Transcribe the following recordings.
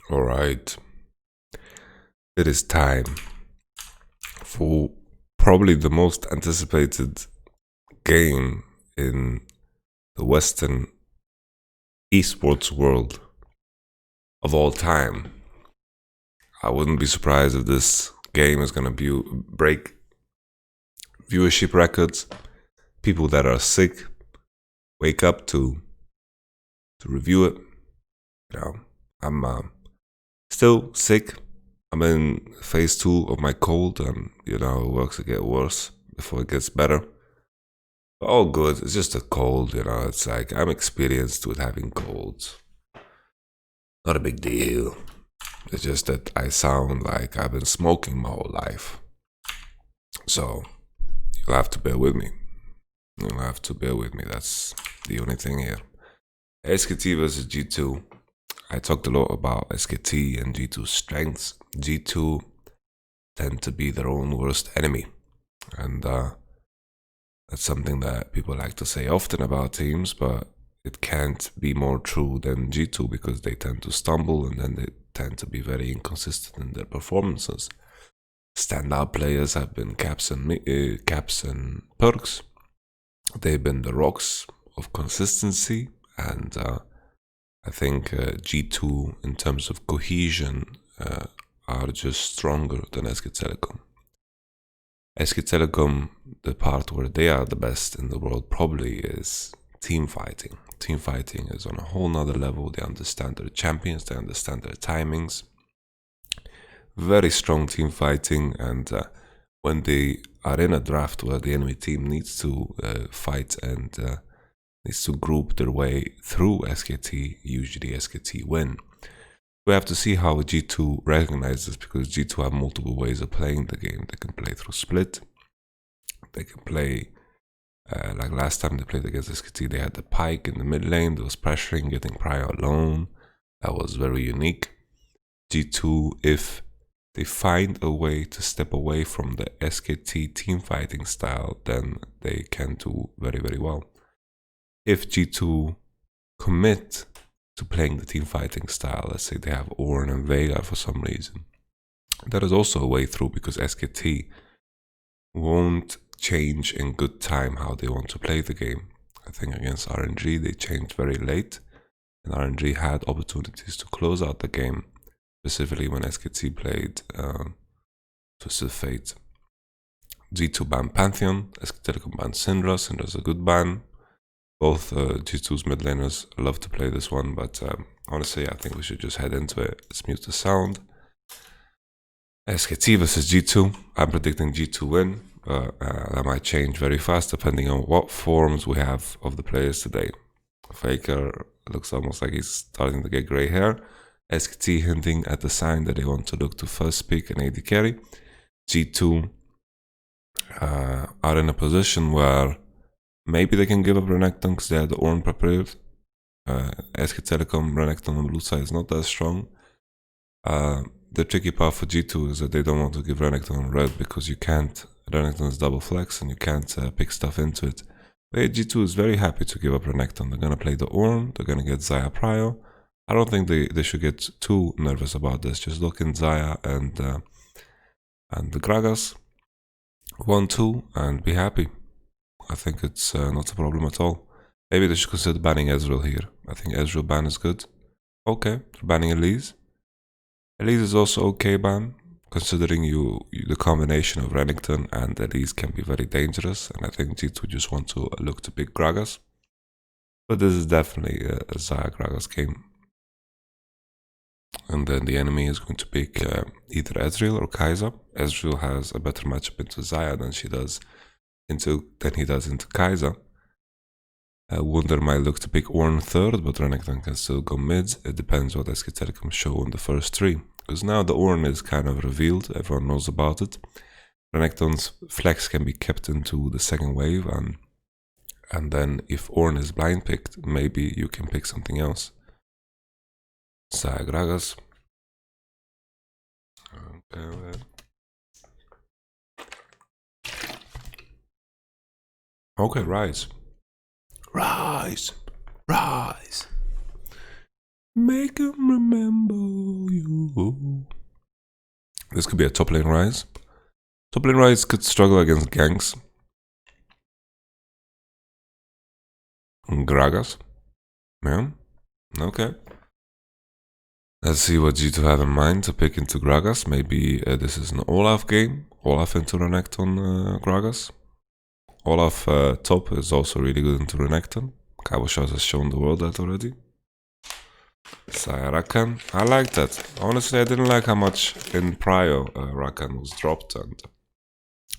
All right, it is time for probably the most anticipated game in the Western esports world of all time. I wouldn't be surprised if this game is going to break viewership records. People that are sick wake up to review it. You know, I'm still sick. I'm in phase 2 of my cold, and it works to get worse before it gets better. But all good. It's just a cold. It's like I'm experienced with having colds. Not a big deal. It's just that I sound like I've been smoking my whole life. So you'll have to bear with me. That's the only thing here. SKT versus G2. I talked a lot about SKT and G2's strengths. G2 tend to be their own worst enemy. And that's something that people like to say often about teams, but it can't be more true than G2 because they tend to stumble and then they tend to be very inconsistent in their performances. Standout players have been Caps and Perks. They've been the rocks of consistency, and I think G2 in terms of cohesion are just stronger than SK Telecom. SK Telecom, the part where they are the best in the world probably is team fighting. Team fighting is on a whole nother level. They understand their champions, they understand their timings. Very strong team fighting, and when they are in a draft where the enemy team needs to fight and needs to group their way through SKT, usually SKT win. We have to see how G2 recognizes, because G2 have multiple ways of playing the game. They can play through split. They can play, like last time they played against SKT, they had the Pyke in the mid lane. There was pressuring, getting Prior alone. That was very unique. G2, if they find a way to step away from the SKT team fighting style, then they can do very, very well. If G2 commit to playing the team fighting style, let's say they have Ornn and Veigar for some reason, that is also a way through, because SKT won't change in good time how they want to play the game. I think against RNG they changed very late, and RNG had opportunities to close out the game, specifically when SKT played Twisted Fate. G2 banned Pantheon, SK Telecom banned Syndra. Syndra's a good ban. Both G2's mid laners love to play this one, but honestly, I think we should just head into it. Let's mute the sound. SKT versus G2. I'm predicting G2 win, but that might change very fast depending on what forms we have of the players today. Faker looks almost like he's starting to get grey hair. SKT hinting at the sign that they want to look to first pick an AD carry. G2 are in a position where maybe they can give up Renekton because they had the Ornn prepared. SK Telecom, Renekton on the blue side is not that strong. The tricky part for G2 is that they don't want to give Renekton on red because you can't. Renekton is double flex and you can't pick stuff into it. But G2 is very happy to give up Renekton. They're going to play the Ornn, they're going to get Xayah Prior. I don't think they should get too nervous about this. Just look in Xayah and the Gragas 1-2 and be happy. I think it's not a problem at all. Maybe they should consider banning Ezreal here. I think Ezreal ban is good. Okay, they're banning Elise. Elise is also okay ban, considering the combination of Renekton and Elise can be very dangerous, and I think G2 just want to look to pick Gragas. But this is definitely a Xayah Gragas game. And then the enemy is going to pick either Ezreal or Kai'Sa. Ezreal has a better matchup into Xayah than he does into Kai'Sa. Wunder might look to pick Ornn third, but Renekton can still go mid. It depends what SK Telecom show in the first three. Because now the Ornn is kind of revealed, everyone knows about it. Renekton's flex can be kept into the second wave, and then if Ornn is blind picked, maybe you can pick something else. Xayah Gragas. Okay, rise. Rise. Rise. Make him remember you. This could be a top lane Rise. Top lane Rise could struggle against ganks. Gragas. Yeah. Okay. Let's see what G2 have in mind to pick into Gragas. Maybe this is an Olaf game. Olaf into Renekton Gragas. Olaf top is also really good into Renekton. Kabushas has shown the world that already. Rakan. I like that. Honestly, I didn't like how much in Prio Rakan was dropped, and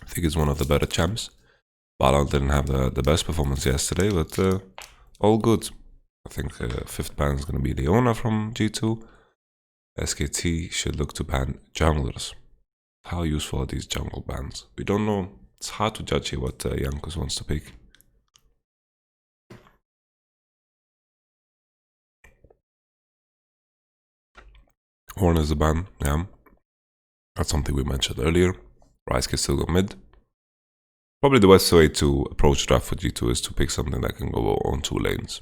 I think it's one of the better champs. Balon didn't have the best performance yesterday, but all good. I think 5th ban is going to be Leona from G2. SKT should look to ban junglers. How useful are these jungle bans? We don't know. It's hard to judge here what Jankos wants to pick. Horn is a ban, yeah. That's something we mentioned earlier. Ryze can still go mid. Probably the best way to approach draft for G2 is to pick something that can go on 2 lanes.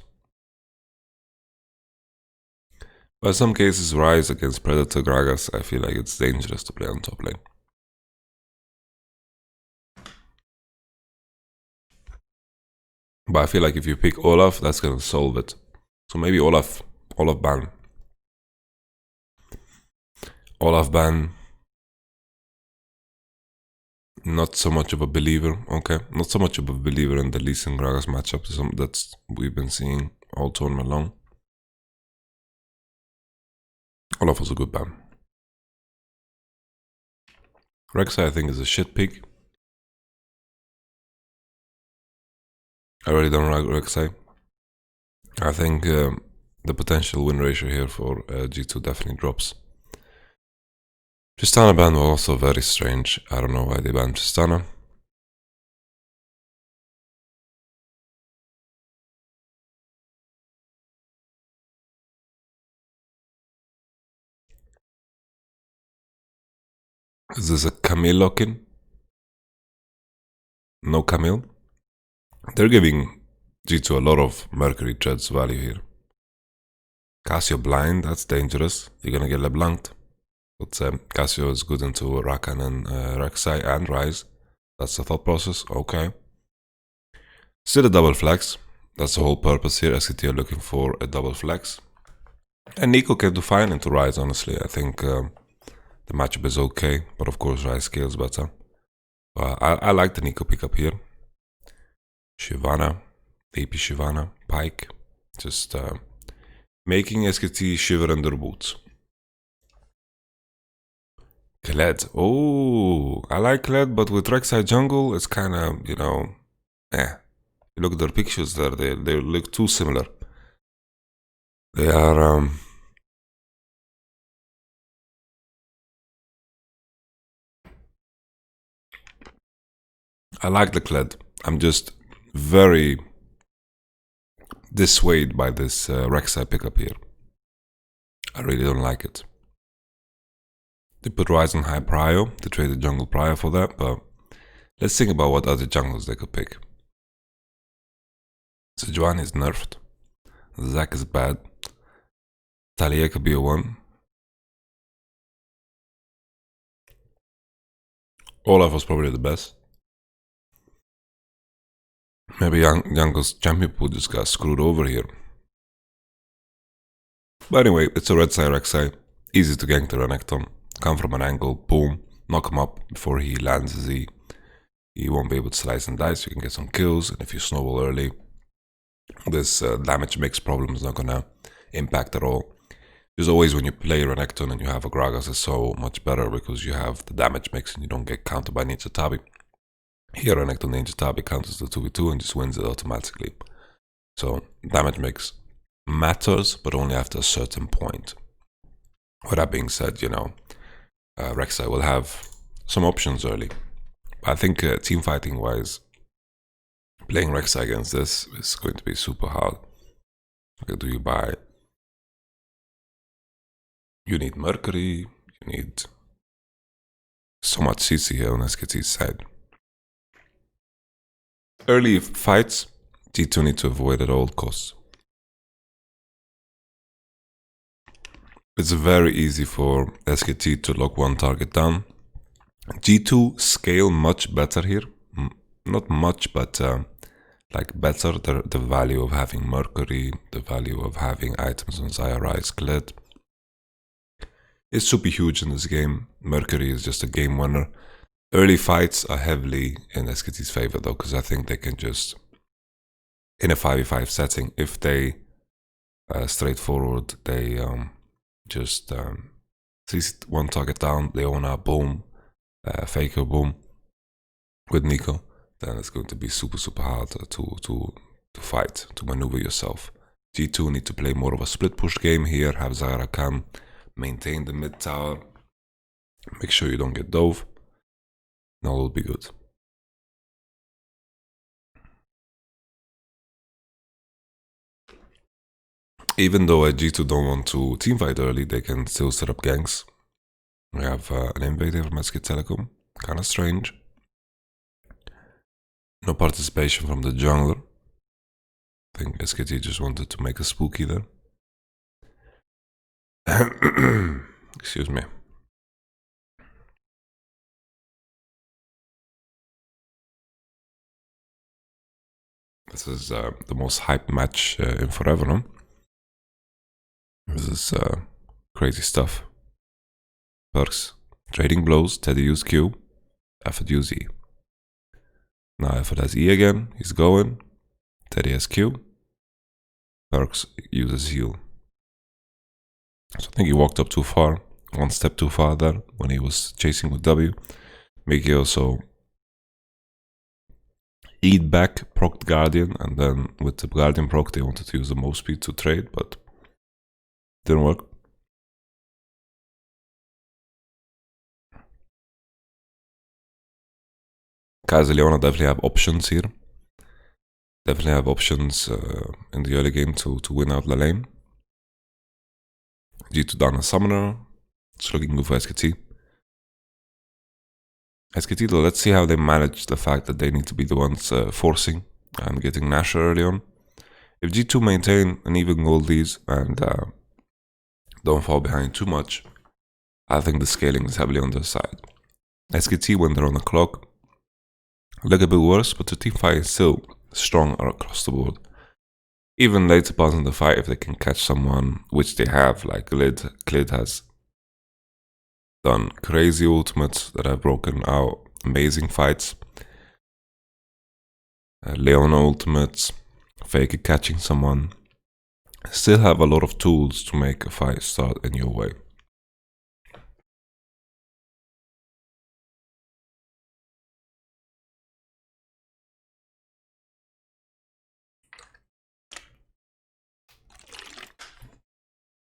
But in some cases, Ryze against Predator Gragas, I feel like it's dangerous to play on top lane. But I feel like if you pick Olaf, that's gonna solve it. So maybe Olaf ban. Olaf ban. Not so much of a believer, okay. Not so much of a believer in the Lee Sin Gragas matchup that's we've been seeing all tournament long. Olaf was a good ban. Rek'Sai I think is a shit pick. I really don't like Rek'Sai. I think the potential win ratio here for G2 definitely drops. Tristana ban was also very strange. I don't know why they banned Tristana. Is this a Camille lock-in? No Camille? They're giving G2 a lot of Mercury Treads value here. Cassio blind, that's dangerous. You're gonna get LeBlanc'd. But Cassio is good into Rakan and Rek'Sai and Ryze. That's the thought process, okay. Still a double flex. That's the whole purpose here. SKT are looking for a double flex. And Nico can do fine into Ryze, honestly. I think the matchup is okay, but of course Ryze scales better. I like the Nico pickup here. Shyvana, AP Shyvana, Pike. Just making SKT shiver in their boots. Kled. Oh, I like Kled, but with Rek'Sai jungle, it's kind of, you know, You look at their pictures there, they look too similar. They are... I like the Kled. I'm just very dissuaded by this Rek'Sai pickup here. I really don't like it. They put Ryze on high prio, they traded jungle prio for that, but let's think about what other jungles they could pick. Sejuani is nerfed. Zac is bad. Talia could be a 1. Olaf was probably the best. Maybe Jankos champion pool just got screwed over here. But anyway, it's a red side Rek'Sai. Easy to gank the Renekton. Come from an angle, boom, knock him up before he lands his E. He won't be able to slice and dice, you can get some kills, and if you snowball early, this damage mix problem is not gonna impact at all. There's always when you play Renekton and you have a Gragas, it's so much better because you have the damage mix and you don't get countered by Ninja Tabi. Here Renekton Ninja Tabi counters the 2v2 and just wins it automatically. So damage mix matters, but only after a certain point. With that being said, you know, Rek'Sai will have some options early. I think team fighting wise, playing Rek'Sai against this is going to be super hard. What do you buy? You need Mercury, you need so much CC here on SKT's side. Early fights, G2 need to avoid at all costs. It's very easy for SKT to lock one target down G2 scale much better here. Not much, but like better. The value of having Mercury, the value of having items on Zyri's Glid is super huge in this game. Mercury is just a game winner. Early fights are heavily in SKT's favor though, because I think they can just, in a 5v5 setting, if they straightforward, they just see one target down, Leona, boom, Faker, boom, with Nico, then it's going to be super hard to fight, to maneuver yourself. G2 need to play more of a split push game here, have Zyra come, maintain the mid tower, make sure you don't get dove, and all will be good. Even though G2 don't want to teamfight early, they can still set up ganks. We have an invader from SK Telecom, kinda strange. No participation from the jungler. I think SKT just wanted to make a spooky there. Excuse me. This is the most hyped match in forever, no? This is crazy stuff. Perks. Trading blows, Teddy use Q, Effort use E. Now Effort has E again, he's going. Teddy has Q. Perks uses heal. So I think he walked up too far, one step too far there when he was chasing with W. Mickey also eat back, proc Guardian, and then with the Guardian proc they wanted to use the move speed to trade, but didn't work. Kaiser Leona definitely have options here. Definitely have options in the early game to win out the lane. G2 down a summoner. It's looking good for SKT. SKT though, let's see how they manage the fact that they need to be the ones forcing and getting Nasher early on. If G2 maintain an even goldies and don't fall behind too much, I think the scaling is heavily on their side. SKT, when they're on the clock, look a bit worse, but the team fight is still strong across the board. Even later parts in the fight, if they can catch someone, which they have, like Glid has done crazy ultimates that have broken out amazing fights. Leona ultimates, Faker catching someone. Still have a lot of tools to make a fight start in your way.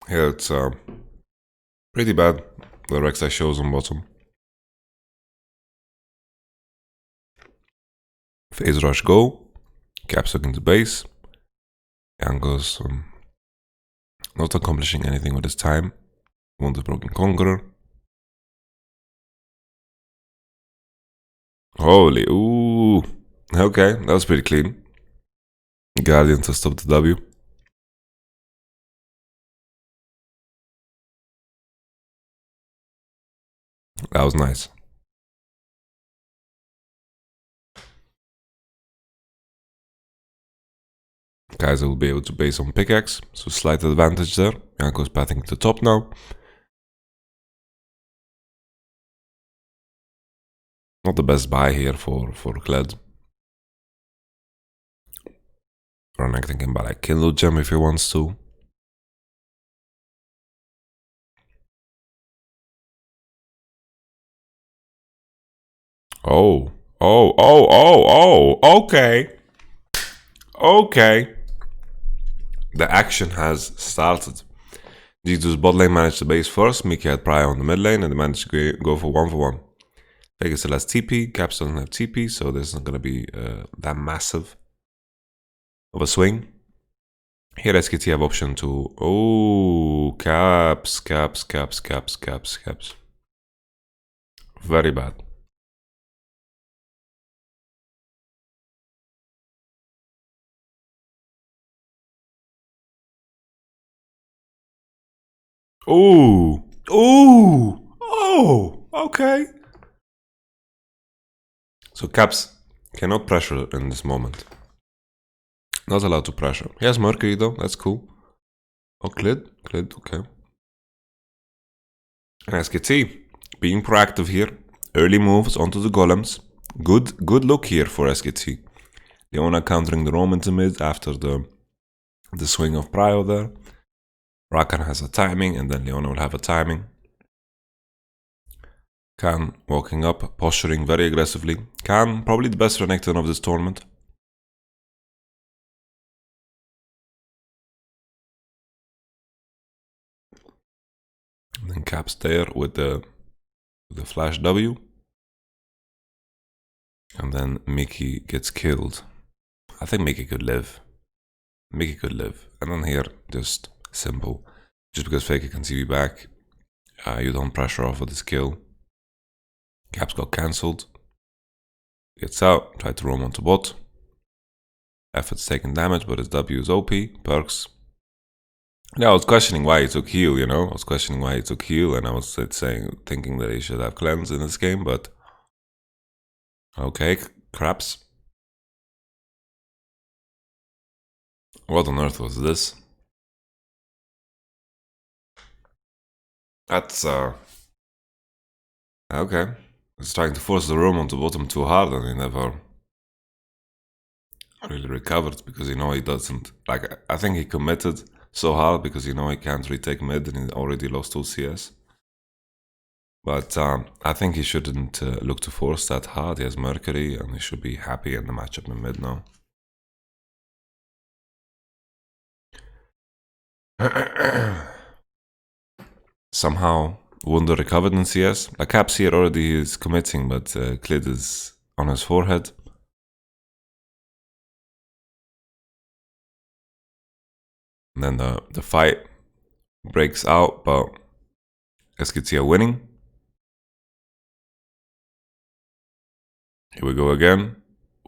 Here it's pretty bad. The Rek'Sai shows on bottom. Phase rush go. Capstock into base. Yango's not accomplishing anything with his time. Won the Broken Conqueror. Holy, ooh. Okay, that was pretty clean. Guardian to stop the W. That was nice. Kaiser will be able to base on pickaxe, so slight advantage there. Yanko's pathing to the top now. Not the best buy here for Kled. Renekton can buy like Kindle Gem if he wants to. Oh, okay. Okay. The action has started. G2's bot lane managed to base first, Mickey had Prior on the mid lane, and they managed to go for 1-for-1. Vegas still has TP, Caps doesn't have TP, so this isn't going to be that massive of a swing. Here SKT have option to... Oh, Caps. Very bad. Ooh, okay. So Caps cannot pressure in this moment. Not allowed to pressure. He has Mercury though, that's cool. Oh, Clid, okay. And SKT being proactive here. Early moves onto the golems. Good look here for SKT. Leona countering the Roam into mid after the swing of Prio there. Rakan has a timing, and then Leona will have a timing. Khan walking up, posturing very aggressively. Khan, probably the best Renekton of this tournament. And then Caps there with the flash W. And then Mickey gets killed. I think Mickey could live. Mickey could live. And then here, just simple. Just because Faker can see me back, you don't pressure off with this kill. Caps got cancelled. Gets out, tried to roam onto bot. Effort's taking damage, but his W is OP. Perks. Yeah, I was questioning why he took heal, you know? I was questioning why he took heal, and I was thinking that he should have cleanse in this game, but... Okay, craps. What on earth was this? That's, okay. He's trying to force the roam onto bottom too hard, and he never really recovered, because he doesn't... Like, I think he committed so hard because he can't retake mid, and he already lost 2 CS. But I think he shouldn't look to force that hard. He has Mercury, and he should be happy in the matchup in mid now. Somehow, Wunder recovered in CS. Like Caps here already is committing, but Clid is on his forehead. And then the fight breaks out, but SKT are winning. Here we go again.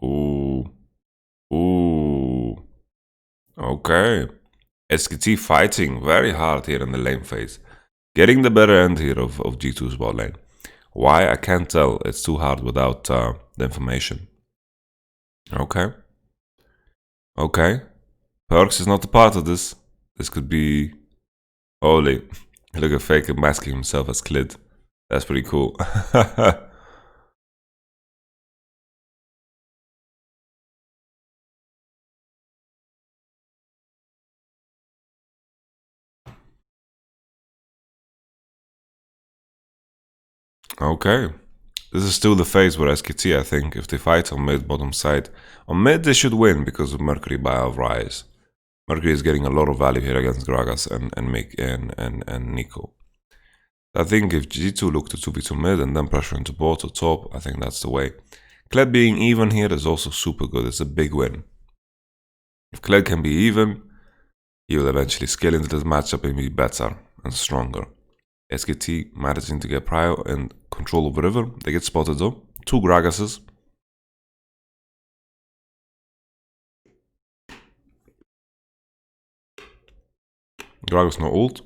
Ooh. Okay. SKT fighting very hard here in the lane phase. Getting the better end here of G2's bot lane. Why? I can't tell. It's too hard without the information. Okay. Perks is not a part of this. This could be... Holy. Look at Faker masking himself as Clid. That's pretty cool. Okay. This is still the phase where SKT, I think, if they fight on mid, bottom side. On mid, they should win because of Mercury buyout Rise. Mercury is getting a lot of value here against Gragas and Nico. I think if G2 look to 2v2 mid and then pressure into bot or top, I think that's the way. Kled being even here is also super good. It's a big win. If Kled can be even, he will eventually scale into this matchup and be better and stronger. SKT managing to get Prio and control of the river. They get spotted though. 2 Gragases. Gragas no ult.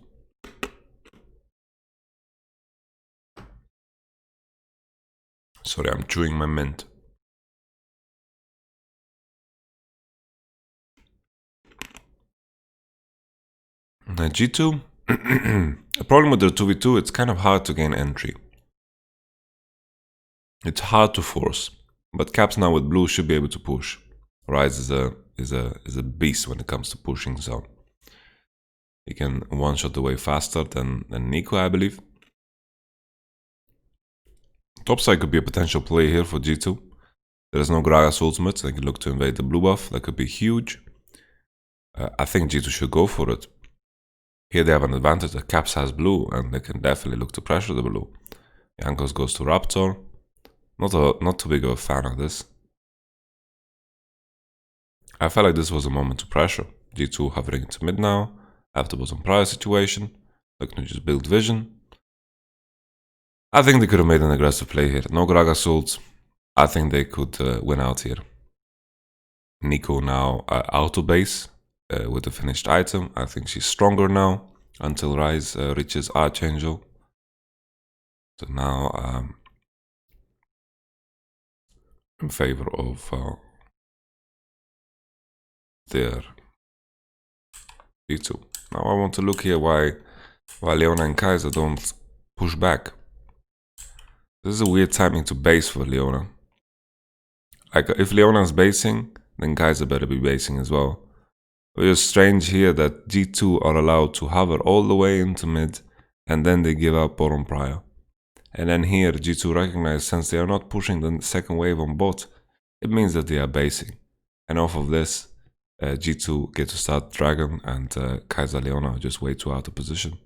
Sorry, I'm chewing my mint. G2, the problem with their 2v2, it's kind of hard to gain entry. It's hard to force, but Caps now with blue should be able to push. Rise is a beast when it comes to pushing, so he can one-shot the way faster than Nico, I believe. Topside could be a potential play here for G2. There is no Gragas ultimate, so they can look to invade the blue buff. That could be huge. I think G2 should go for it. Here they have an advantage that Caps has blue, and they can definitely look to pressure the blue. Jankos goes to Raptor. Not too big of a fan of this. I felt like this was a moment to pressure. G2 hovering into mid now, after bottom prior situation, looking to just build vision. I think they could have made an aggressive play here. No Gragas ults. I think they could win out here. Nico now auto base with the finished item. I think she's stronger now until Rise reaches Archangel. So now in favor of their G2. Now I want to look here why Leona and Kaiser don't push back. This is a weird timing to base for Leona. Like, if Leona's basing, then Kaiser better be basing as well. It's strange here that G2 are allowed to hover all the way into mid, and then they give up bottom prior. And then here G2 recognize, since they are not pushing the second wave on bot, it means that they are basing. And off of this, G2 get to start Dragon, and Kaiser Leona are just way too out of position.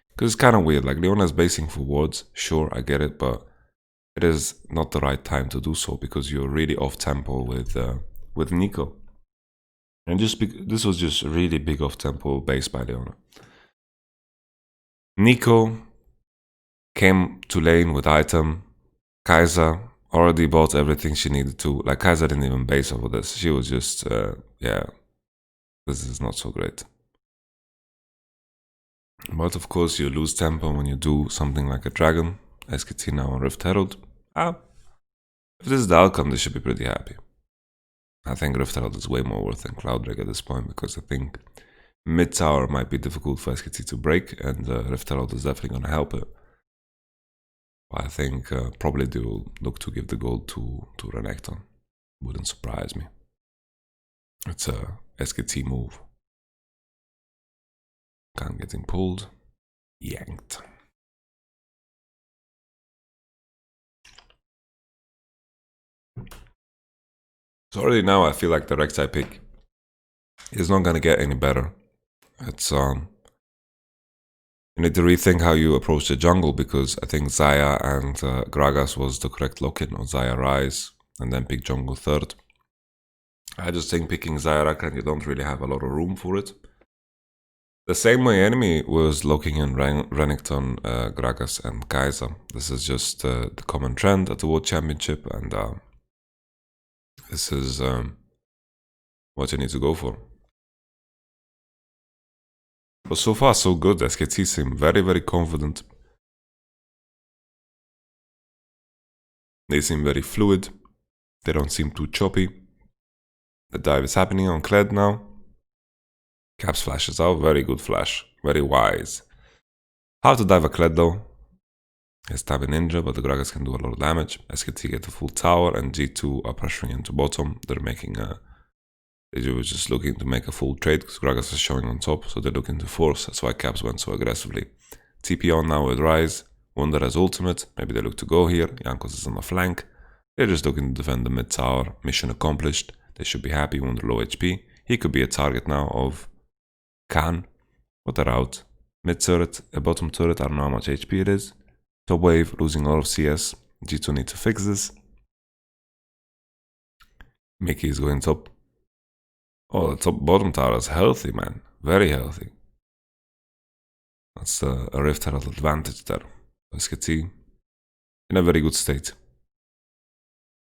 Because it's kind of weird, like Leona's basing for wards, sure, I get it, but it is not the right time to do so because you're really off tempo with Nico. And this was just really big off tempo base by Leona. Nico came to lane with item. Kaiser already bought everything she needed to. Like, Kaiser didn't even base over this. She was just, yeah, this is not so great. But of course you lose tempo when you do something like a Dragon. SKT now on Rift Herald. If this is the outcome, they should be pretty happy. I think Rift Herald is way more worth than Cloud Drake at this point, because I think mid tower might be difficult for SKT to break, and Rift Herald is definitely going to help it. But I think probably they will look to give the gold to Renekton. Wouldn't surprise me. It's a SKT move. Khan getting pulled. Yanked. So already now I feel like the Rek'Sai pick is not gonna get any better. It's you need to rethink how you approach the jungle, because I think Xayah and Gragas was the correct lock-in, or Xayah Rise, and then pick jungle third. I just think picking Xayah Rakan, you don't really have a lot of room for it. The same way enemy was locking in Renekton, Gragas and Kaiser. This is just the common trend at the World Championship, and this is what you need to go for. But so far so good. SKT seem very, very confident. They seem very fluid. They don't seem too choppy. The dive is happening on Kled now. Caps flashes out, very good flash, very wise. How to dive a Kled though? He's tabbing Ninja, but the Gragas can do a lot of damage. SKT get a full tower, and G2 are pressuring into bottom. They're making a... They were just looking to make a full trade, because Gragas is showing on top, so they're looking to force. That's why Caps went so aggressively. TP on now with Rise. Wunder has ultimate. Maybe they look to go here. Jankos is on the flank. They're just looking to defend the mid tower. Mission accomplished. They should be happy. Wunder low HP. He could be a target now of Khan. But they're out. Mid turret, a bottom turret. I don't know how much HP it is. Top wave losing a lot of CS. G2 need to fix this. Mickey is going top. Oh, the top bottom tower is healthy, man. Very healthy. That's a Rift Herald advantage there. SKT in a very good state.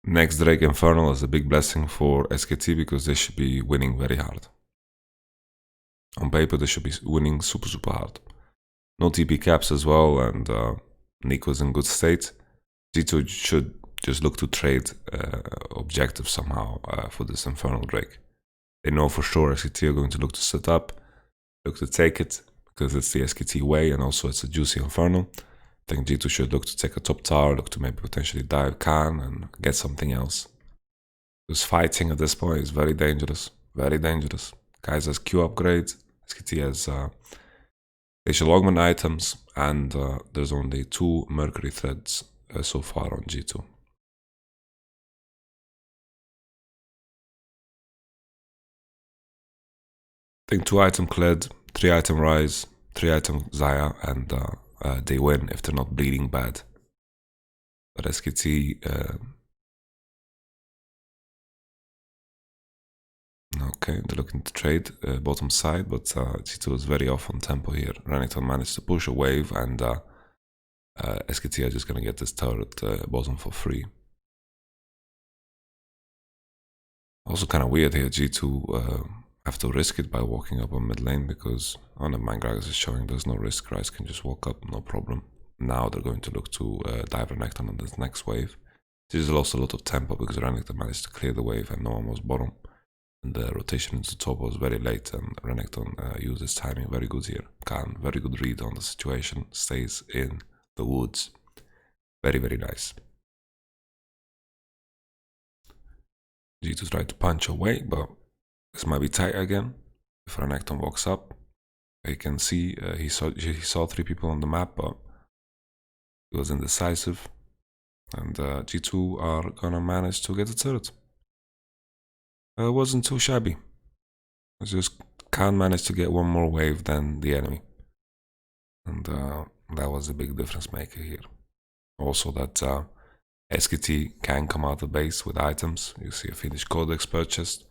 Next Drake Infernal is a big blessing for SKT, because they should be winning very hard. On paper, they should be winning super, super hard. No TP caps as well, and Nico's in good state. G2 should just look to trade objectives somehow for this Infernal Drake. They know for sure SKT are going to look to set up, look to take it, because it's the SKT way, and also it's a juicy Infernal. I think G2 should look to take a top tower, look to maybe potentially dive Khan and get something else. Because fighting at this point is very dangerous. Very dangerous. Kaiser's Q upgrades. SKT has facial augment items, and there's only 2 Mercury threads so far on G2. I think 2 item Kled, 3 item Rise, 3 item Xayah, and they win if they're not bleeding bad. But SKT... okay, they're looking to trade bottom side, but G2 is very off on tempo here. Renekton managed to push a wave, and SKT are just gonna get this turret bottom for free. Also kind of weird here, G2 have to risk it by walking up on mid lane, because on the Gragas is showing there's no risk. Rise can just walk up, no problem. Now they're going to look to dive Renekton on this next wave. Just lost a lot of tempo because Renekton managed to clear the wave and no one was bottom. And the rotation into top was very late, and Renekton used his timing very good here. Khan, very good read on the situation, stays in the woods. Very, very nice. G2 tried to punch away, but this might be tight again. If Renekton walks up, you can see he saw 3 people on the map, but he was indecisive. And G2 are gonna manage to get the turret. It wasn't too shabby. It's just Khan managed to get one more wave than the enemy. And that was a big difference maker here. Also that SKT can come out of base with items. You see a finished codex purchased.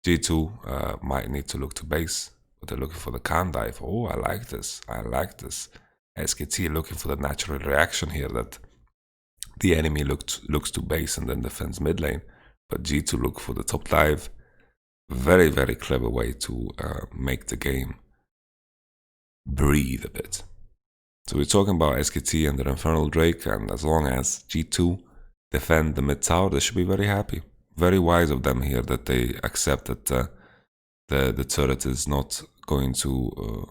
G2 might need to look to base, but they're looking for the Khan dive. Oh, I like this. I like this. SKT looking for the natural reaction here that the enemy looks to base and then defends mid lane. But G2 look for the top dive. Very, very clever way to make the game breathe a bit. So we're talking about SKT and their Infernal Drake, and as long as G2 defend the mid tower, they should be very happy. Very wise of them here that they accept that the turret is not going to,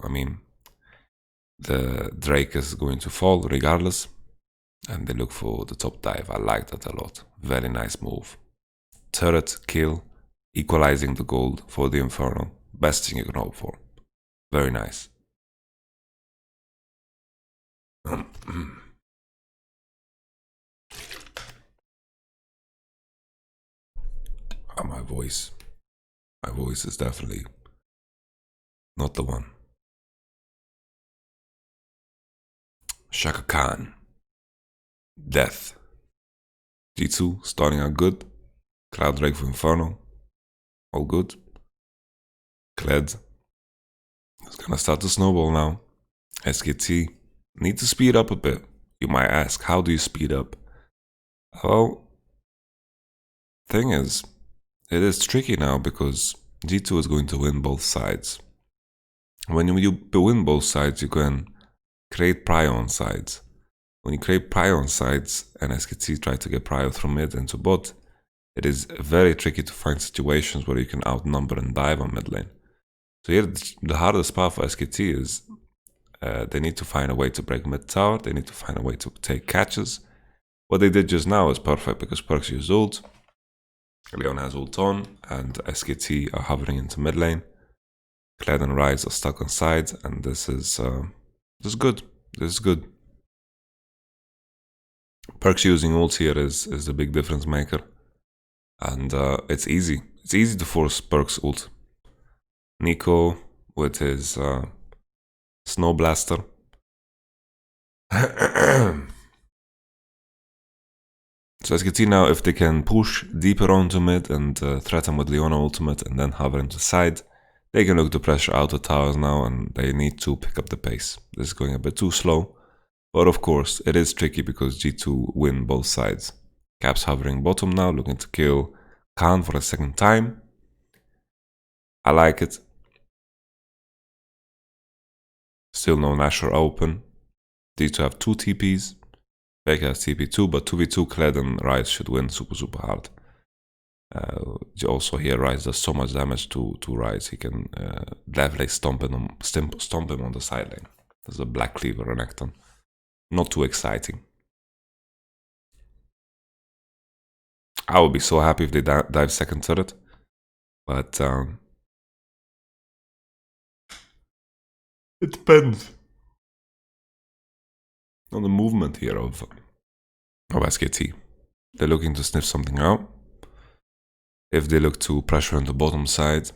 the Drake is going to fall regardless, and they look for the top dive. I like that a lot. Very nice move. Turret kill, equalizing the gold for the Infernal. Best thing you can hope for. Very nice. My voice is definitely not the one. Shaka Khan. Death. G2 starting out good. Cloud Drake for Inferno. All good. Kled. It's gonna start to snowball now. SKT need to speed up a bit. You might ask, how do you speed up? Well, thing is, it is tricky now because G2 is going to win both sides. When you win both sides, you can create prio on sides. When you create prio on sides and SKT try to get prio from mid into bot, it is very tricky to find situations where you can outnumber and dive on mid lane. So here, the hardest part for SKT is they need to find a way to break mid tower, they need to find a way to take catches. What they did just now is perfect because Perks used ult, Leon has ult on, and SKT are hovering into mid lane. Kled and Ryze are stuck on sides, and this is good. This is good. Perks using ult here is the big difference maker. And it's easy. It's easy to force Perks ult. Nico with his Snow Blaster. So SKT now, if they can push deeper onto mid and threaten with Leona ultimate and then hover into side, they can look to pressure out the towers now, and they need to pick up the pace. This is going a bit too slow, but of course it is tricky because G2 win both sides. Caps hovering bottom now, looking to kill Khan for a second time. I like it. Still no Nashor open. G2 have 2 TPs. Vega has TP2, but 2v2 Kled and Ryze should win super hard. Also here Ryze does so much damage to Ryze, he can definitely stomp him on the side lane. There's a Black Cleaver Renekton. Not too exciting. I would be so happy if they dive second turret, but it depends on the movement here of SKT. They're looking to sniff something out. If they look to pressure on the bottom side,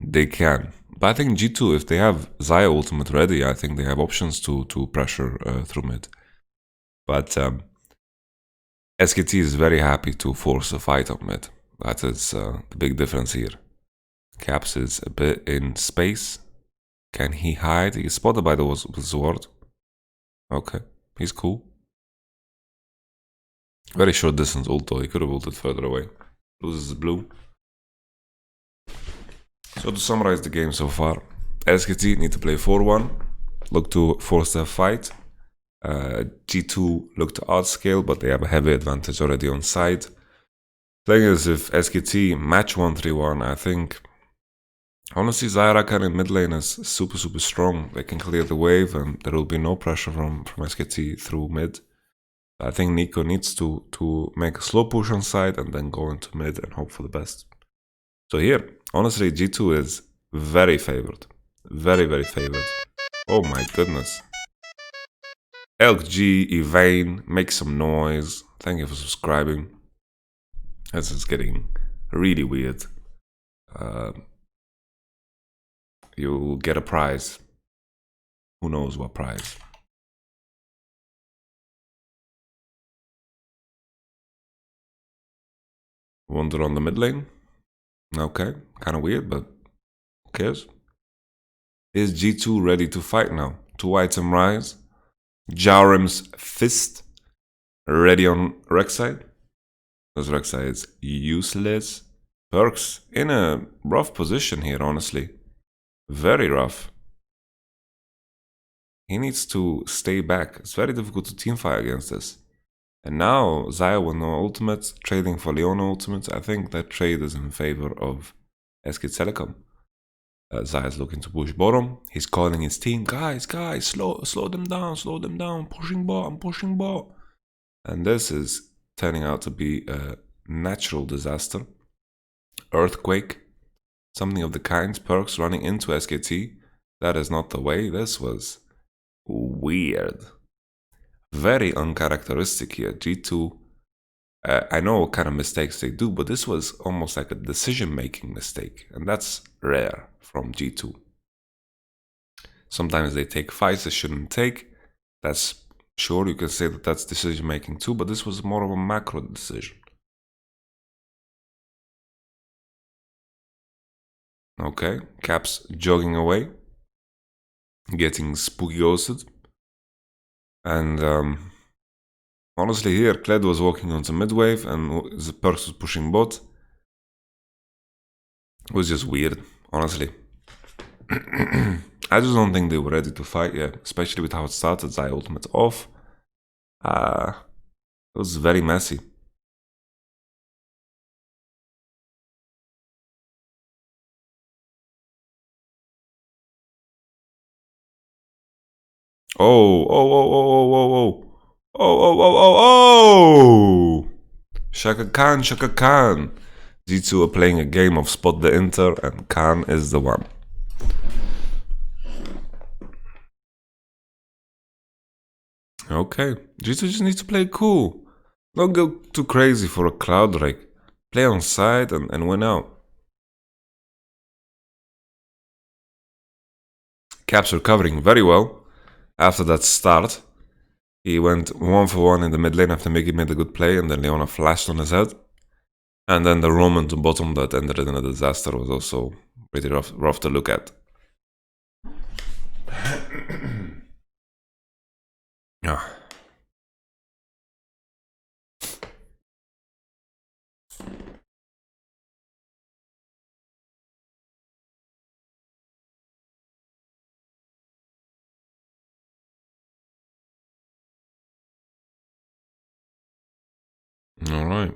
they can. But I think G2, if they have Xayah ultimate ready, I think they have options to pressure through mid. But SKT is very happy to force a fight on mid. That is the big difference here. Caps is a bit in space. Can he hide? He is spotted by the sword. Okay, he's cool. Very short distance ult though, he could have ulted further away. Loses blue. So to summarize the game so far, SKT need to play 4-1, look to force their fight, G2 look to outscale, but they have a heavy advantage already on side. Thing is, if SKT match 1-3-1, I think honestly ZYRAKAN in mid lane is super strong. They can clear the wave and there will be no pressure from SKT through mid. I think Nico needs to make a slow push on side and then go into mid and hope for the best. So here, honestly, G2 is very favored. Very favored. Oh my goodness. LG, Evane, make some noise. Thank you for subscribing. This is getting really weird. You'll get a prize. Who knows what prize? Wander on the mid lane. Okay, kind of weird, but who cares? Is G2 ready to fight now? 2-item rise. Jarem's fist. Ready on Rek'Sai. Because Rek'Sai is useless. Perks in a rough position here, honestly. Very rough. He needs to stay back. It's very difficult to teamfight against this. And now Xayah with no ultimate, trading for Leona ultimate. I think that trade is in favor of SK Telecom. Xayah is looking to push bottom. He's calling his team, guys, slow them down, pushing bot, I'm pushing bot. And this is turning out to be a natural disaster. Earthquake, something of the kind, Perks running into SKT. That is not the way. This was weird. Very uncharacteristic here. G2, I know what kind of mistakes they do, but this was almost like a decision-making mistake, and that's rare from G2. Sometimes they take fights they shouldn't take. That's sure, you can say that that's decision-making too, but this was more of a macro decision. Okay, Caps jogging away, getting spooky ghosted. And honestly here, Kled was walking onto mid-wave and the Perks was pushing bot. It was just weird, honestly. I just don't think they were ready to fight yet, especially with how it started. Xayah ultimate off. It was very messy. Oh. Shaka Khan. G2 are playing a game of spot the Inter and Khan is the one. Okay, G2 just needs to play cool. Don't go too crazy for a Cloud Drake. Play on side and win out. Caps recovering very well after that start. He went 1-for-1 in the mid lane after Miggy made a good play and then Leona flashed on his head. And then the Roman to bottom that ended in a disaster was also pretty rough to look at. Yeah. All right.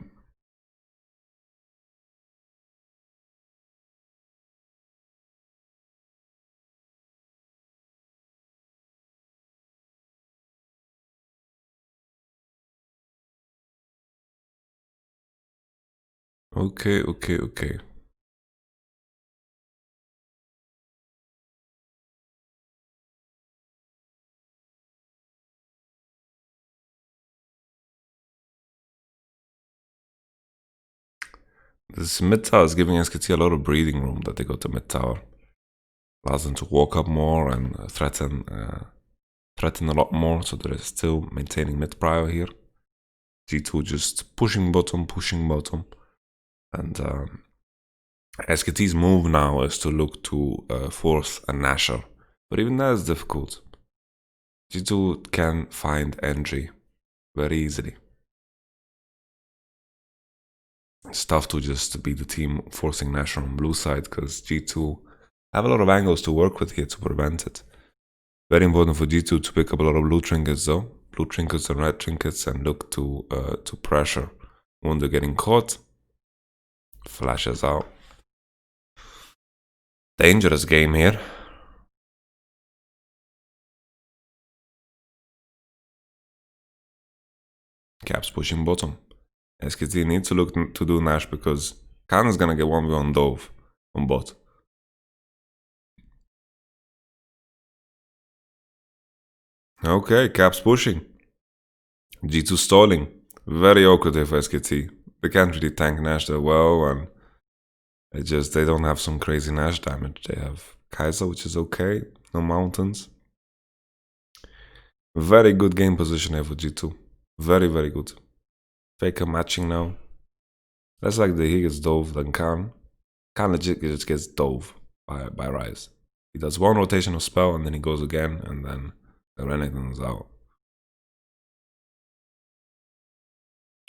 Okay. This mid tower is giving SKT a lot of breathing room that they got the mid tower. Allows them to walk up more and threaten a lot more, so they're still maintaining mid prio here. G2 just pushing bottom. And SKT's move now is to look to force a Nashor. But even that is difficult. G2 can find Engie very easily. It's tough to just be the team forcing Nashor on blue side because G2 have a lot of angles to work with here to prevent it. Very important for G2 to pick up a lot of blue trinkets though. Blue trinkets and red trinkets, and look to pressure. When they're getting caught, flashes out. Dangerous game here. Caps pushing bottom. SKT needs to look to do Nash because Khan's gonna get 1v1 Dove on bot. Okay, Caps pushing. G2 stalling. Very awkward here for SKT. They can't really tank Nash that well, and they don't have some crazy Nash damage. They have Kaiser, which is okay. No mountains. Very good game position here for G2. Very, very good. Faker matching now. That's like he gets Dove, then Khan. Khan legit just gets Dove by Rise. He does one rotational spell, and then he goes again, and then the Renekton's out.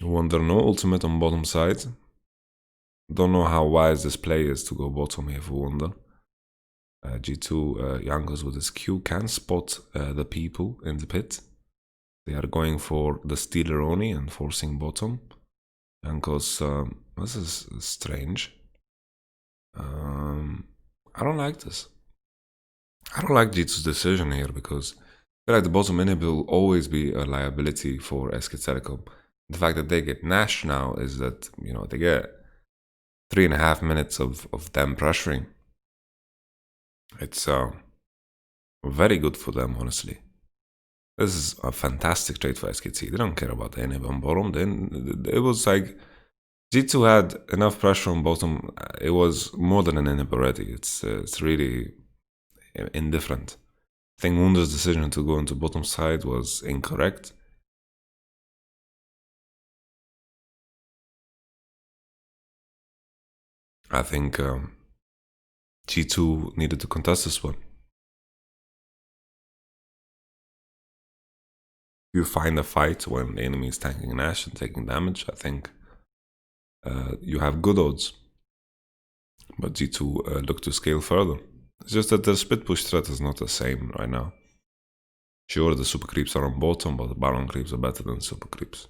Wonder no ultimate on bottom side. Don't know how wise this play is to go bottom here for Wonder. G2 Jankos with his Q can spot the people in the pit. They are going for the Stealer Oni and forcing bottom. Jankos, this is strange. I don't like this. I don't like G2's decision here because I feel like the bottom inhib will always be a liability for SK Telecom. The fact that they get Nash now is that, you know, they get 3.5 minutes of them pressuring. It's very good for them, honestly. This is a fantastic trade for SKT. They don't care about the inhib on bottom. It was like G2 had enough pressure on bottom. It was more than an inhib already. It's really indifferent. I think Wunder's decision to go into bottom side was incorrect. I think G2 needed to contest this one. You find a fight when the enemy is tanking Nash and taking damage, I think you have good odds. But G2 look to scale further. It's just that the split push threat is not the same right now. Sure, the super creeps are on bottom, but the Baron creeps are better than super creeps.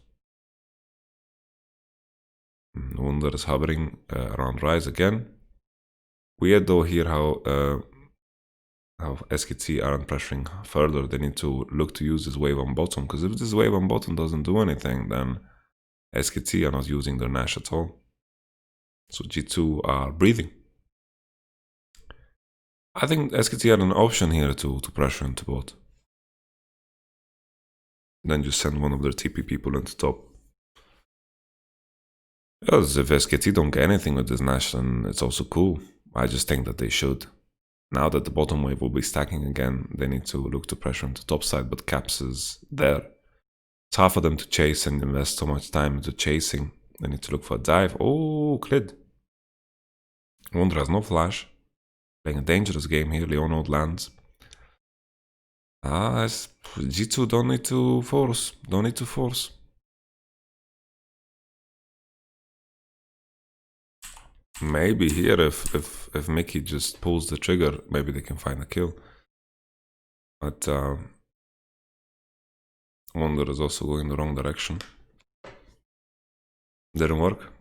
Wunder is hovering around Rise again. Weird though here how SKT aren't pressuring further. They need to look to use this wave on bottom, because if this wave on bottom doesn't do anything, then SKT are not using their Nash at all. So G2 are breathing. I think SKT had an option here to pressure into bot. Then just send one of their TP people into top. Because if SKT don't get anything with this Nash, then it's also cool. I just think that they should. Now that the bottom wave will be stacking again, they need to look to pressure into top side, but Caps is there. It's hard for them to chase and invest so much time into chasing. They need to look for a dive. Oh, Clid. Wonder has no flash. Playing a dangerous game here. Leonard lands. G2 don't need to force. Don't need to force. Maybe here, if Mickey just pulls the trigger, maybe they can find a kill. But Wonder is also going the wrong direction. Didn't work.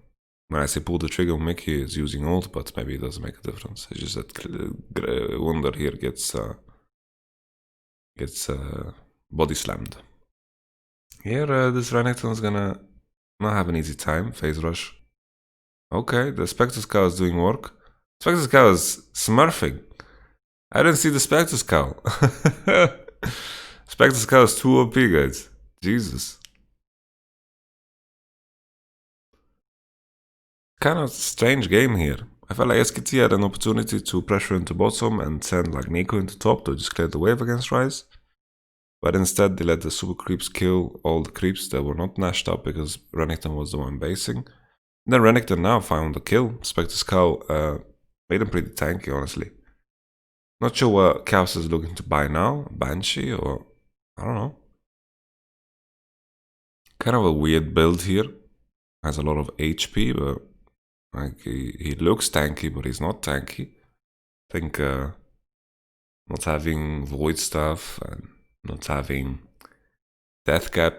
When I say pull the trigger, Mickey is using ult, but maybe it doesn't make a difference. It's just that Wonder here gets body slammed. Here, this Renekton is gonna not have an easy time. Phase rush. Okay, the Spectre's Cow is doing work. Spectre's Cow is smurfing. I didn't see the Spectre's Cow. Spectre's Cow is too OP, guys. Jesus. Kind of strange game here. I felt like SKT had an opportunity to pressure into bottom and send like Nico into top to just clear the wave against Rise. But instead they let the super creeps kill all the creeps that were not nashed up because Renekton was the one basing. Then Renekton now found the kill. Spectre's Cow made him pretty tanky, honestly. Not sure what Chaos is looking to buy now. Banshee or I don't know. Kind of a weird build here. Has a lot of HP, but like he looks tanky, but he's not tanky. I think Not having void stuff and not having death cap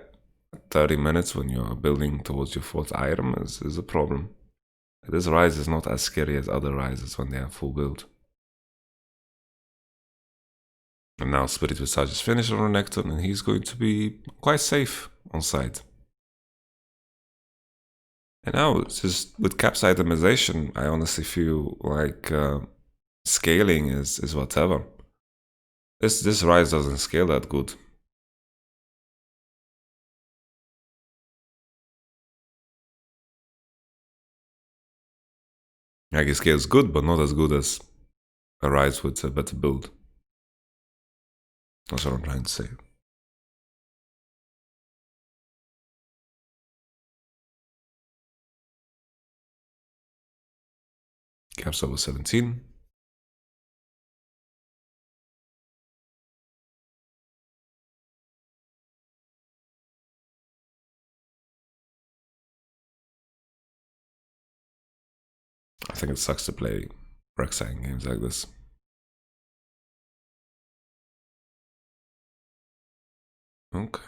30 minutes when you're building towards your fourth item is a problem. This Rise is not as scary as other Rises when they have full build. And now Spirit Visage is finished on Renekton and he's going to be quite safe on side. And now, it's just with Cap's itemization, I honestly feel like scaling is whatever. This Rise doesn't scale that good. Like it scales good, but not as good as a Rise with a better build. That's what I'm trying to say. Cap's over 17. I think it sucks to play Rek'Sai games like this. Okay.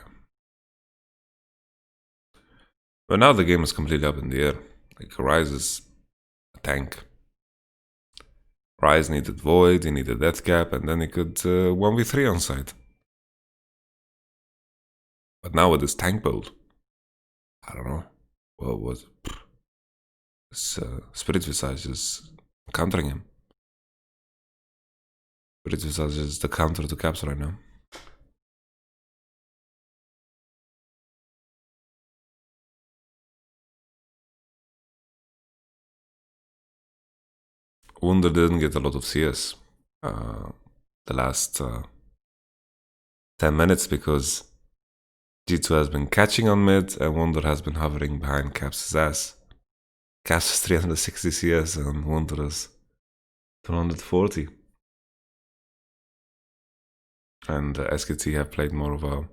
But now the game is completely up in the air. Like Rise is a tank. Rise needed Void, he needed Death Cap, and then he could 1v3 on side. But now with this tank build, I don't know. What was it? This Spirit Visage is countering him. Spirit Visage is the counter to Caps right now. Wunder didn't get a lot of CS the last 10 minutes because G2 has been catching on mid and Wunder has been hovering behind Caps' ass. Caps is 360 CS and Wunder is 240. And SKT have played more of a...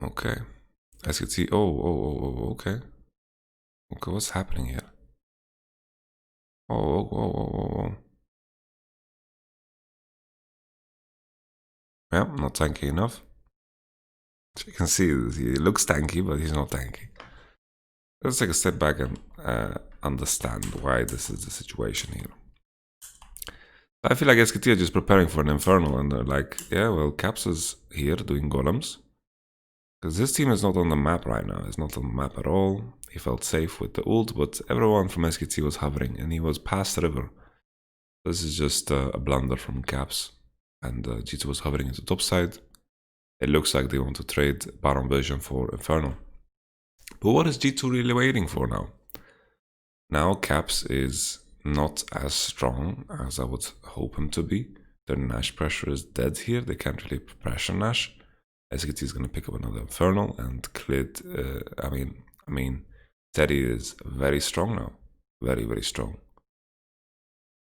Okay. SKT... Oh, okay. Okay, what's happening here? Oh. Yeah, not tanky enough. So you can see he looks tanky, but he's not tanky. Let's take a step back and understand why this is the situation here. I feel like SKT are just preparing for an Infernal and they're like, yeah, well, Caps is here doing golems. Because this team is not on the map right now. It's not on the map at all. He felt safe with the ult, but everyone from SKT was hovering and he was past river. This is just a blunder from Caps. And G2 was hovering at the top side. It looks like they want to trade Baron Vision for Infernal. But what is G2 really waiting for now? Now Caps is not as strong as I would hope him to be. Their Nash pressure is dead here. They can't really pressure Nash. SKT is going to pick up another Infernal and Clid, I mean, Teddy is very strong now. Very strong.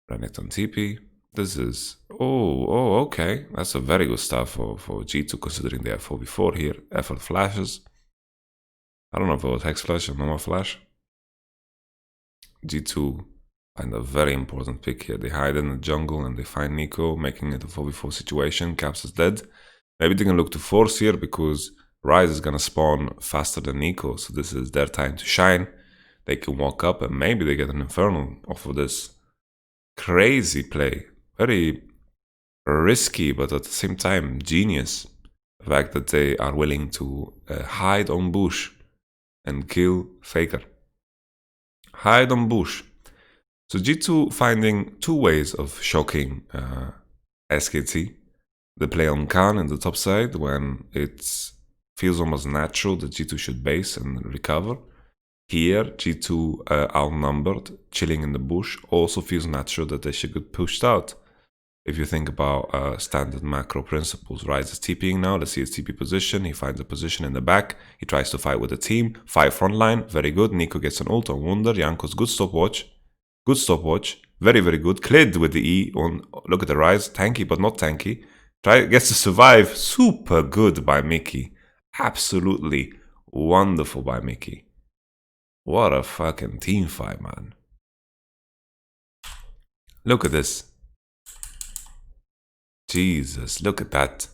Renekton TP. This is... Oh, okay. That's a very good stuff for G2 considering they have 4v4 here. Effort flashes. I don't know if it was Hex Flash or normal flash. G2 find a very important pick here. They hide in the jungle and they find Nico, making it a 4v4 situation. Caps is dead. Maybe they can look to force here because Rise is gonna spawn faster than Nico, so this is their time to shine. They can walk up and maybe they get an Infernal off of this crazy play. Very risky, but at the same time genius. The fact that they are willing to hide on bush and kill Faker. Hide on bush. So G2 finding two ways of shocking SKT. They play on Khan in the top side when it feels almost natural that G2 should base and recover. Here, G2 outnumbered, chilling in the bush, also feels natural that they should get pushed out. If you think about standard macro principles, Rise is TPing now, let's see his TP position, he finds a position in the back, he tries to fight with the team, 5 front line, very good, Nico gets an ult on Wunder, Janko's good stopwatch, very good, Clid with the E, on, look at the Rise, tanky but not tanky, gets to survive, super good by Mickey, absolutely wonderful by Mickey. What a fucking team fight, man. Look at this. Jesus, look at that.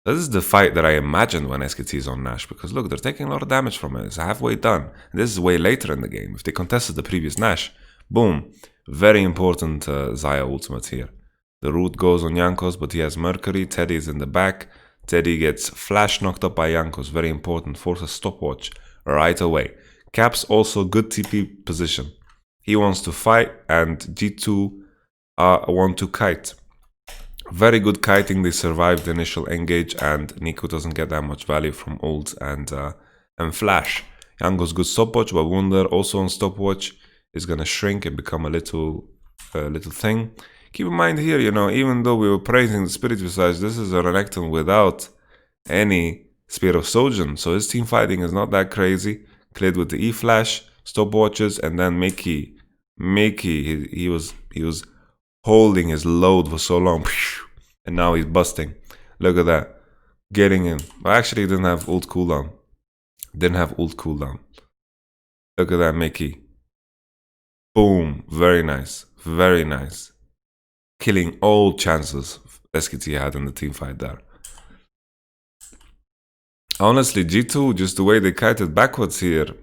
This is the fight that I imagined when SKT is on Nash, because look, they're taking a lot of damage from it. It's halfway done. This is way later in the game. If they contested the previous Nash, boom. Very important Xayah ultimate here. The root goes on Jankos, but he has Mercury. Teddy is in the back. Teddy gets flash knocked up by Jankos. Very important. Forces stopwatch right away. Caps also good TP position. He wants to fight, and G2 want to kite. Very good kiting. They survived the initial engage, and Nico doesn't get that much value from ult and flash. Yango's good stopwatch, but Wunder also on stopwatch is gonna shrink and become a little thing. Keep in mind here, you know, even though we were praising the Spirit Visage, this is a Renekton without any Spear of Sojourn, so his team fighting is not that crazy. Cleared with the E flash, stopwatches, and then Mickey, he was holding his load for so long, and now he's busting. Look at that, getting in. Well, actually, he didn't have ult cooldown. Look at that, Mickey. Boom, very nice, very nice. Killing all chances SKT had in the team fight there. Honestly, G2, just the way they kited backwards here,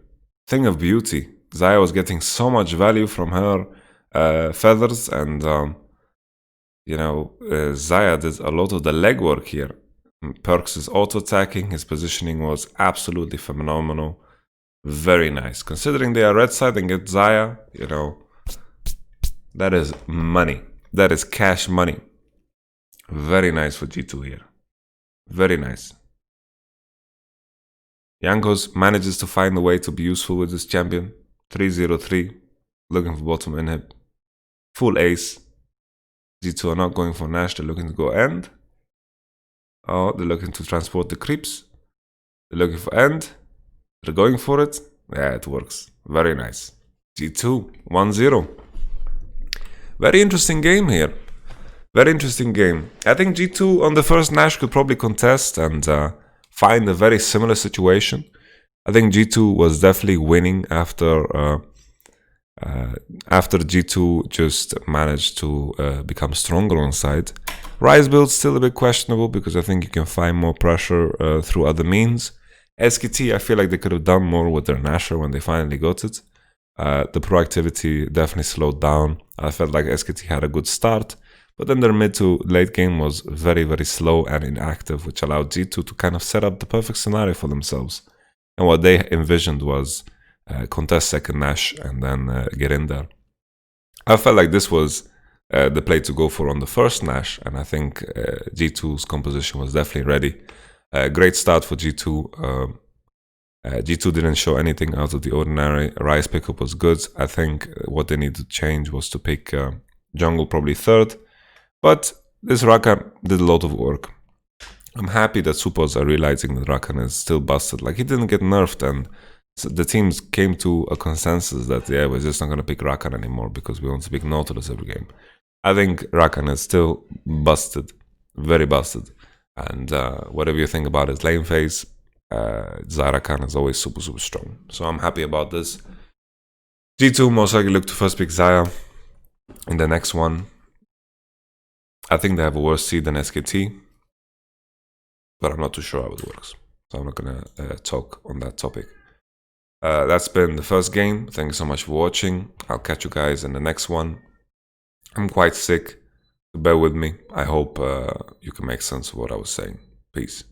thing of beauty. Xayah was getting so much value from her feathers, and you know, Xayah did a lot of the legwork here. Perks is auto-attacking, his positioning was absolutely phenomenal. Very nice. Considering they are red side and get Xayah, you know, that is money. That is cash money. Very nice for G2 here. Very nice. Jankos manages to find a way to be useful with this champion. 3-0-3. Looking for bottom inhib. Full ace. G2 are not going for Nash. They're looking to go end. Oh, they're looking to transport the creeps. They're looking for end. They're going for it. Yeah, it works. Very nice. G2, 1-0. Very interesting game here. Very interesting game. I think G2 on the first Nash could probably contest and find a very similar situation. I think G2 was definitely winning after G2 just managed to become stronger on side. Rise build still a bit questionable because I think you can find more pressure through other means. SKT, I feel like they could have done more with their Nasher when they finally got it. The proactivity definitely slowed down. I felt like SKT had a good start, but then their mid to late game was very, very slow and inactive, which allowed G2 to kind of set up the perfect scenario for themselves. And what they envisioned was contest second Nash and then get in there. I felt like this was the play to go for on the first Nash, and I think G2's composition was definitely ready. Great start for G2. G2 didn't show anything out of the ordinary. Rise pickup was good. I think what they needed to change was to pick jungle probably third. But this Rakan did a lot of work. I'm happy that Supers are realizing that Rakan is still busted. Like, he didn't get nerfed, and so the teams came to a consensus that, yeah, we're just not going to pick Rakan anymore because we want to pick Nautilus every game. I think Rakan is still busted. Very busted. And whatever you think about his lane phase, Rakan is always super, super strong. So I'm happy about this. G2 most likely look to first pick Xayah in the next one. I think they have a worse seed than SKT, but I'm not too sure how it works. So I'm not going to talk on that topic. That's been the first game. Thank you so much for watching. I'll catch you guys in the next one. I'm quite sick. Bear with me. I hope you can make sense of what I was saying. Peace.